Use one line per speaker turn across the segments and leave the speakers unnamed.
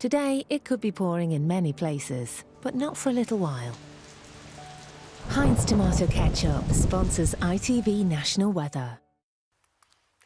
Today, it could be pouring in many places, but not for a little while. Heinz Tomato Ketchup sponsors ITV National Weather.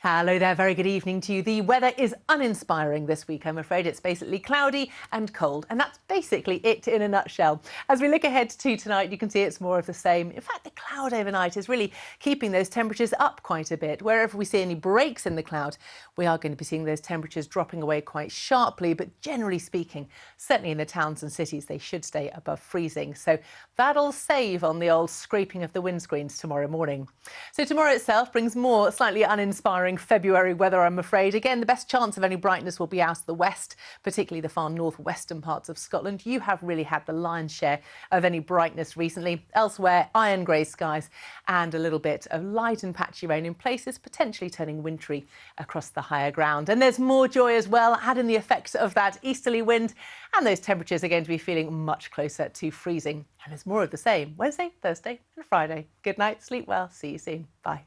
Hello there, very good evening to you. The weather is uninspiring this week, I'm afraid. It's basically cloudy and cold, and that's basically it in a nutshell. As we look ahead to tonight, you can see it's more of the same. In fact, the cloud overnight is really keeping those temperatures up quite a bit. Wherever we see any breaks in the cloud, we are going to be seeing those temperatures dropping away quite sharply, but generally speaking, certainly in the towns and cities, they should stay above freezing. So that'll save on the old scraping of the windscreens tomorrow morning. So tomorrow itself brings more slightly uninspiring February weather, I'm afraid. Again, the best chance of any brightness will be out of the west, particularly the far northwestern parts of Scotland. You have really had the lion's share of any brightness recently. Elsewhere, iron grey skies and a little bit of light and patchy rain in places, potentially turning wintry across the higher ground. And there's more joy as well, adding the effects of that easterly wind, and those temperatures are going to be feeling much closer to freezing. And there's more of the same Wednesday, Thursday and Friday. Good night, sleep well, see you soon. Bye.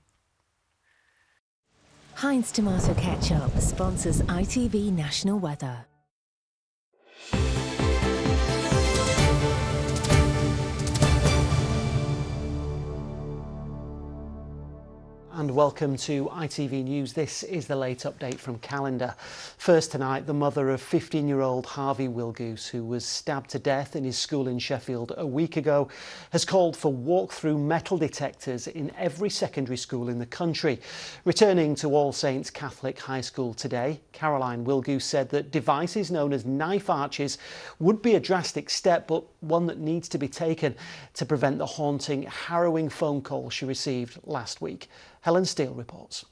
Heinz Tomato Ketchup sponsors ITV National Weather.
And welcome to ITV News. This is the late update from Calendar. First tonight, the mother of 15-year-old Harvey Wilgoose, who was stabbed to death in his school in Sheffield a week ago, has called for walk-through metal detectors in every secondary school in the country. Returning to All Saints Catholic High School today, Caroline Wilgoose said that devices known as knife arches would be a drastic step, but one that needs to be taken to prevent the haunting, harrowing phone call she received last week. Helen Steele reports.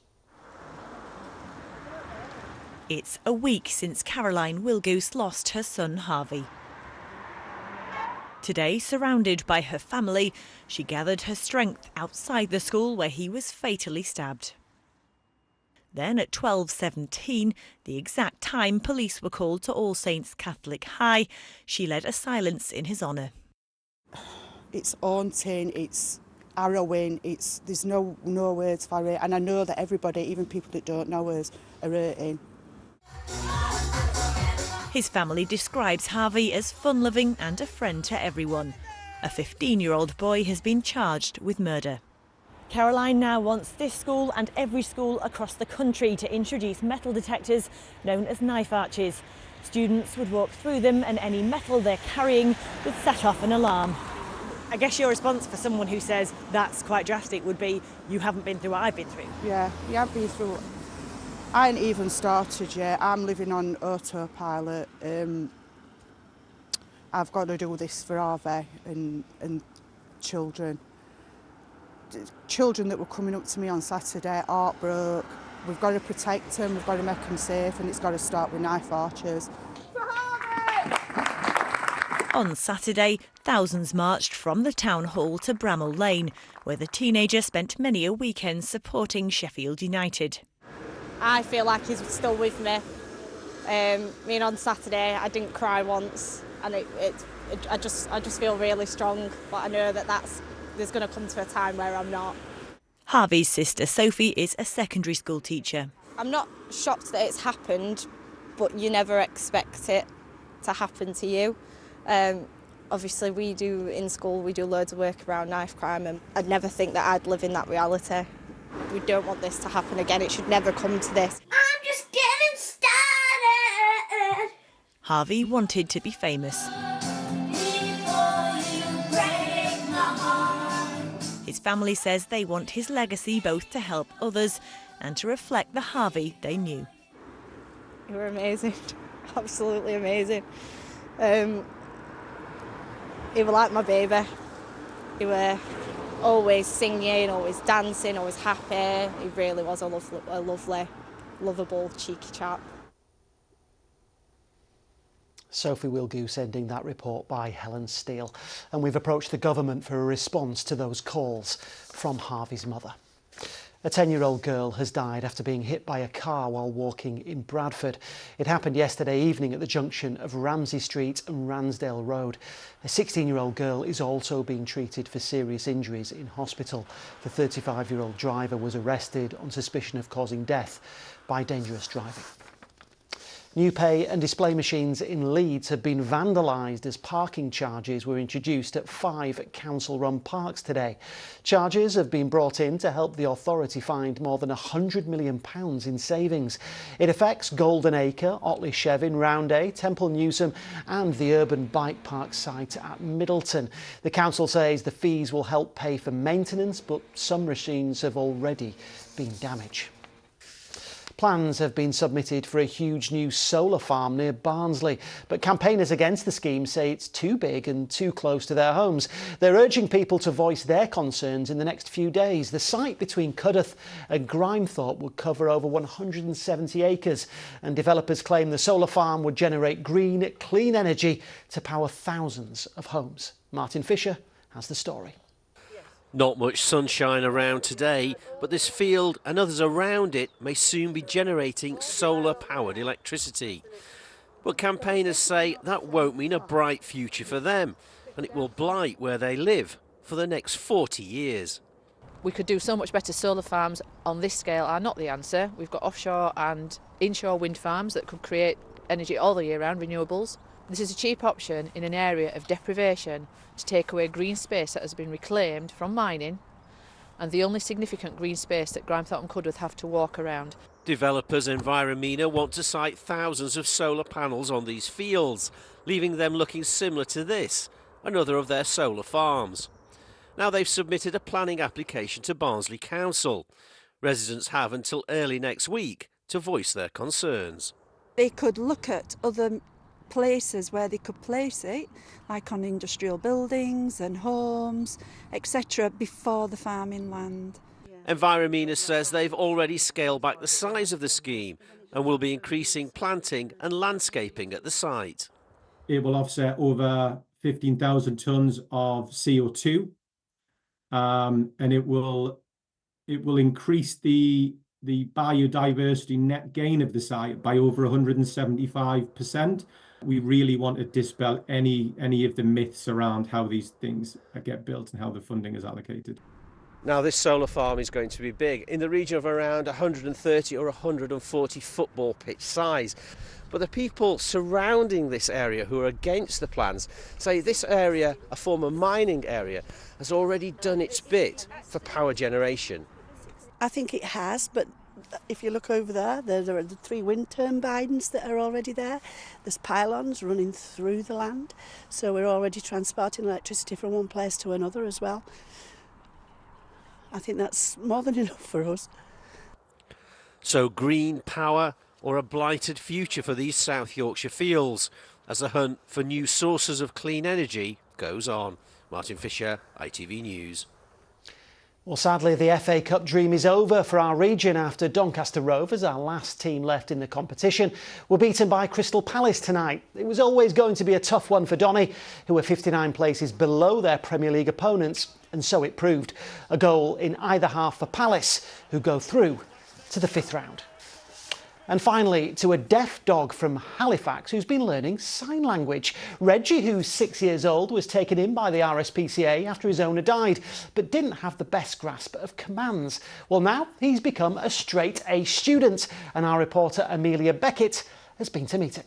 It's a week since Caroline Wilgoose lost her son Harvey. Today, surrounded by her family, she gathered her strength outside the school where he was fatally stabbed. Then at 12:17, the exact time police were called to All Saints Catholic High, she led a silence in his honour.
It's haunting, it's harrowing, there's no words for it, and I know that everybody, even people that don't know us, are hurting.
His family describes Harvey as fun-loving and a friend to everyone. A 15-year-old boy has been charged with murder. Caroline now wants this school and every school across the country to introduce metal detectors known as knife arches. Students would walk through them and any metal they're carrying would set off an alarm. I guess your response for someone who says that's quite drastic would be, you haven't been through what I've been through.
Yeah, you have been through. I ain't even started yet. I'm living on autopilot. I've got to do this for Harvey and children. Children that were coming up to me on Saturday, heartbroken. We've got to protect them, we've got to make them safe, and it's got to start with knife archers.
On Saturday, thousands marched from the town hall to Bramall Lane, where the teenager spent many a weekend supporting Sheffield United.
I feel like he's still with me. On Saturday, I didn't cry once, and I just feel really strong. But I know that there's going to come to a time where I'm not.
Harvey's sister Sophie is a secondary school teacher.
I'm not shocked that it's happened, but you never expect it to happen to you. Obviously we do in school, we do loads of work around knife crime, and I'd never think that I'd live in that reality. We don't want this to happen again, it should never come to this.
I'm just getting started.
Harvey wanted to be famous. His family says they want his legacy both to help others and to reflect the Harvey they knew.
You were amazing, absolutely amazing. He was like my baby. He were always singing, always dancing, always happy. He really was a lovely, lovable, cheeky chap.
Sophie Wilgoose ending that report by Helen Steele. And we've approached the government for a response to those calls from Harvey's mother. A 10-year-old girl has died after being hit by a car while walking in Bradford. It happened yesterday evening at the junction of Ramsey Street and Ransdale Road. A 16-year-old girl is also being treated for serious injuries in hospital. The 35-year-old driver was arrested on suspicion of causing death by dangerous driving. New pay and display machines in Leeds have been vandalised as parking charges were introduced at 5 council-run parks today. Charges have been brought in to help the authority find more than £100 million in savings. It affects Golden Acre, Otley Shevin, Roundhay, Temple Newsome and the urban bike park site at Middleton. The council says the fees will help pay for maintenance, but some machines have already been damaged. Plans have been submitted for a huge new solar farm near Barnsley, but campaigners against the scheme say it's too big and too close to their homes. They're urging people to voice their concerns in the next few days. The site between Cudworth and Grimethorpe would cover over 170 acres, and developers claim the solar farm would generate green, clean energy to power thousands of homes. Martin Fisher has the story.
Not much sunshine around today, but this field and others around it may soon be generating solar-powered electricity. But campaigners say that won't mean a bright future for them, and it will blight where they live for the next 40 years.
We could do so much better. Solar farms on this scale are not the answer. We've got offshore and inshore wind farms that could create energy all the year round, renewables. This is a cheap option in an area of deprivation to take away green space that has been reclaimed from mining, and the only significant green space that Grimethorpe and Cudworth have to walk around.
Developers Enviromina want to site thousands of solar panels on these fields, leaving them looking similar to this, another of their solar farms. Now they've submitted a planning application to Barnsley Council. Residents have until early next week to voice their concerns.
They could look at other places where they could place it, like on industrial buildings and homes, etc., before the farming land.
Enviromina says they've already scaled back the size of the scheme and will be increasing planting and landscaping at the site.
It will offset over 15,000 tonnes of CO2, and it will increase the biodiversity net gain of the site by over 175%. We really want to dispel any of the myths around how these things get built and how the funding is allocated.
Now this solar farm is going to be big, in the region of around 130 or 140 football pitch size. But the people surrounding this area who are against the plans say this area, a former mining area, has already done its bit for power generation.
I think it has, but if you look over there are the 3 wind turbines that are already there. There's pylons running through the land, so we're already transporting electricity from one place to another as well. I think that's more than enough for us.
So green power or a blighted future for these South Yorkshire fields as the hunt for new sources of clean energy goes on. Martin Fisher, ITV News.
Well, sadly, the FA Cup dream is over for our region after Doncaster Rovers, our last team left in the competition, were beaten by Crystal Palace tonight. It was always going to be a tough one for Donny, who were 59 places below their Premier League opponents, and so it proved. A goal in either half for Palace, who go through to the 5th round. And finally, to a deaf dog from Halifax who's been learning sign language. Reggie, who's 6 years old, was taken in by the RSPCA after his owner died, but didn't have the best grasp of commands. Well, now he's become a straight A student, and our reporter Amelia Beckett has been to meet him.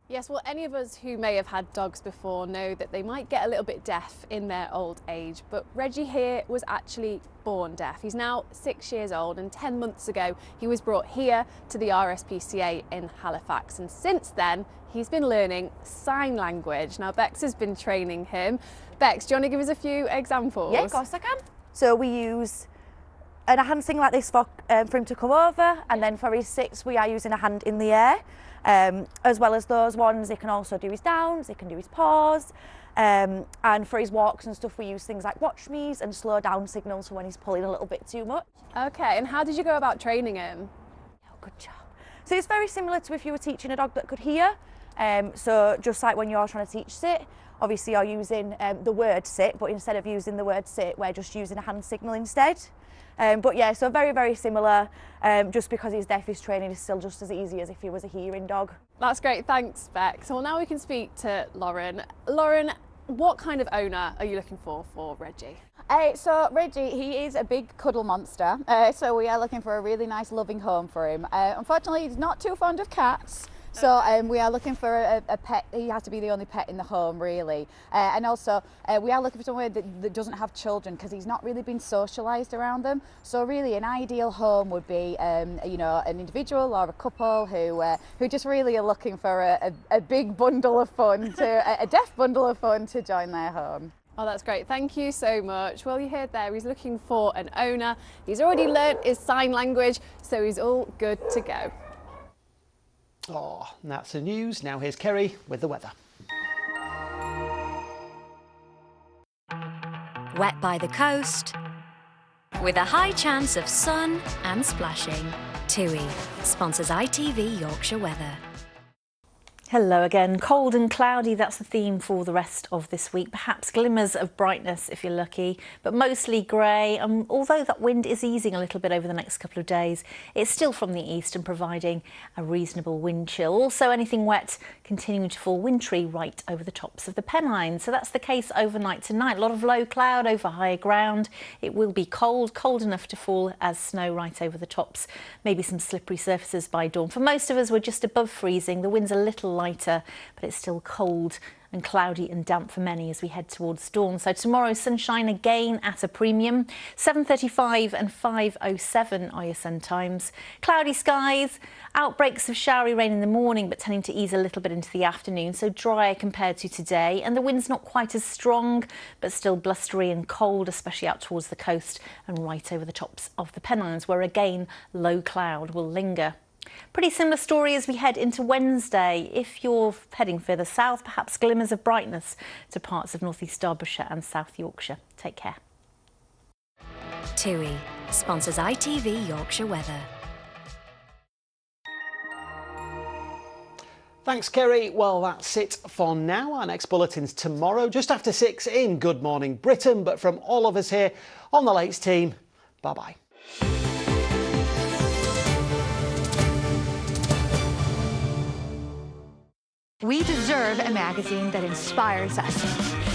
Yes, well, any of us who may have had dogs before know that they might get a little bit deaf in their old age, but Reggie here was actually born deaf. He's now 6 years old, and 10 months ago he was brought here to the RSPCA in Halifax, and since then he's been learning sign language. Now Bex has been training him. Bex, do you want to give us a few examples?
Yeah, of course I can. So we use a hand signal like this for him to come over, and then for his sits we are using a hand in the air. As well as those ones, he can also do his downs, he can do his paws, and for his walks and stuff we use things like watch me's and slow down signals for when he's pulling a little bit too much.
Okay, and how did you go about training him?
Oh, good job. So it's very similar to if you were teaching a dog that could hear. So just like when you're trying to teach sit, obviously you're using the word sit, but instead of using the word sit, we're just using a hand signal instead. But yeah, so very, very similar. Just because he's deaf, his training is still just as easy as if he was a hearing dog.
That's great, thanks Bex. Well, now we can speak to Lauren. Lauren, what kind of owner are you looking for Reggie?
So Reggie, he is a big cuddle monster, so we are looking for a really nice loving home for him. Unfortunately, he's not too fond of cats, so we are looking for a pet. He has to be the only pet in the home, really. And also, we are looking for somewhere that doesn't have children, because he's not really been socialised around them. So really, an ideal home would be, you know, an individual or a couple who just really are looking for a big bundle of fun, a deaf bundle of fun to join their home.
Oh, that's great. Thank you so much. Well, you heard there, he's looking for an owner. He's already learnt his sign language, so he's all good to go.
Oh, and that's the news. Now here's Kerry with the weather.
Wet by the coast, with a high chance of sun and splashing. TUI sponsors ITV Yorkshire Weather.
Hello again. Cold and cloudy, that's the theme for the rest of this week. Perhaps glimmers of brightness if you're lucky, but mostly grey. Although that wind is easing a little bit over the next couple of days, it's still from the east and providing a reasonable wind chill. Also anything wet continuing to fall wintry right over the tops of the Pennines. So that's the case overnight tonight. A lot of low cloud over higher ground. It will be cold enough to fall as snow right over the tops. Maybe some slippery surfaces by dawn. For most of us, we're just above freezing. The wind's a little lighter, but it's still cold and cloudy and damp for many as we head towards dawn. So tomorrow, sunshine again at a premium. 7:35 and 5:07 are your sun times. Cloudy skies, outbreaks of showery rain in the morning, but tending to ease a little bit into the afternoon, so drier compared to today. And the wind's not quite as strong, but still blustery and cold, especially out towards the coast and right over the tops of the Pennines, where again low cloud will linger. Pretty similar story as we head into Wednesday. If you're heading further south, perhaps glimmers of brightness to parts of North East Derbyshire and South Yorkshire. Take care.
TUI sponsors ITV Yorkshire Weather.
Thanks, Kerry. Well, that's it for now. Our next bulletin's tomorrow, just after 6 in Good Morning Britain. But from all of us here on the Lates team, bye-bye.
We deserve a magazine that inspires us.